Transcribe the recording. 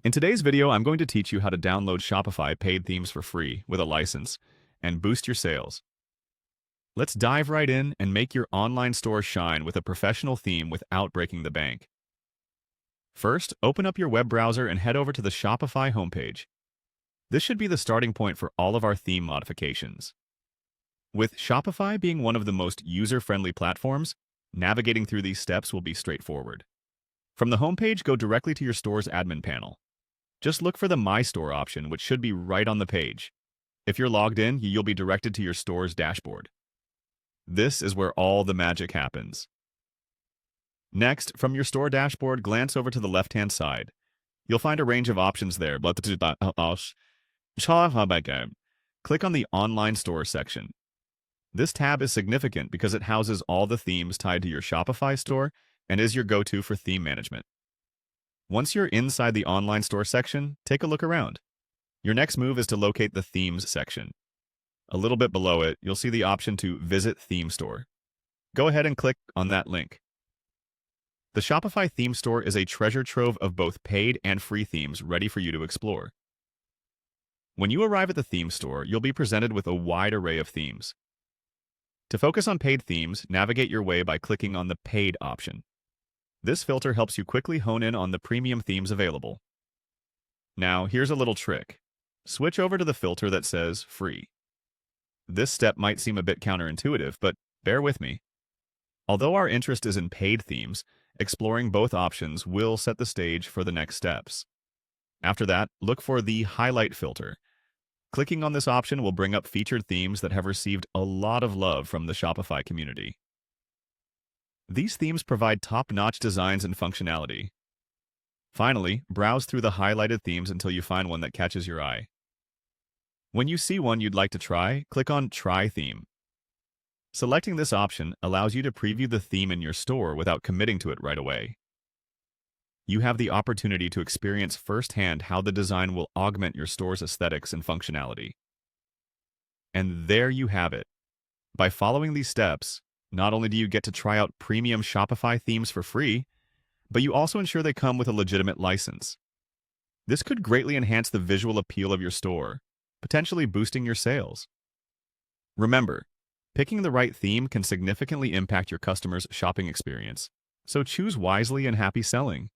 In today's video, I'm going to teach you how to download Shopify paid themes for free with a license and boost your sales. Let's dive right in and make your online store shine with a professional theme without breaking the bank. First, open up your web browser and head over to the Shopify homepage. This should be the starting point for all of our theme modifications. With Shopify being one of the most user-friendly platforms, navigating through these steps will be straightforward. From the homepage, go directly to your store's admin panel. Just look for the My Store option, which should be right on the page. If you're logged in, you'll be directed to your store's dashboard. This is where all the magic happens. Next, from your store dashboard, glance over to the left-hand side. You'll find a range of options there. Click on the Online Store section. This tab is significant because it houses all the themes tied to your Shopify store and is your go-to for theme management. Once you're inside the online store section, take a look around. Your next move is to locate the Themes section. A little bit below it, you'll see the option to Visit Theme Store. Go ahead and click on that link. The Shopify Theme Store is a treasure trove of both paid and free themes ready for you to explore. When you arrive at the theme store, you'll be presented with a wide array of themes. To focus on paid themes, navigate your way by clicking on the Paid option. This filter helps you quickly hone in on the premium themes available. Now, here's a little trick. Switch over to the filter that says Free. This step might seem a bit counterintuitive, but bear with me. Although our interest is in paid themes, exploring both options will set the stage for the next steps. After that, look for the Highlight filter. Clicking on this option will bring up featured themes that have received a lot of love from the Shopify community. These themes provide top-notch designs and functionality. Finally, browse through the highlighted themes until you find one that catches your eye. When you see one you'd like to try, click on Try Theme. Selecting this option allows you to preview the theme in your store without committing to it right away. You have the opportunity to experience firsthand how the design will augment your store's aesthetics and functionality. And there you have it. By following these steps, not only do you get to try out premium Shopify themes for free, but you also ensure they come with a legitimate license. This could greatly enhance the visual appeal of your store, potentially boosting your sales. Remember, picking the right theme can significantly impact your customers' shopping experience, so choose wisely and happy selling.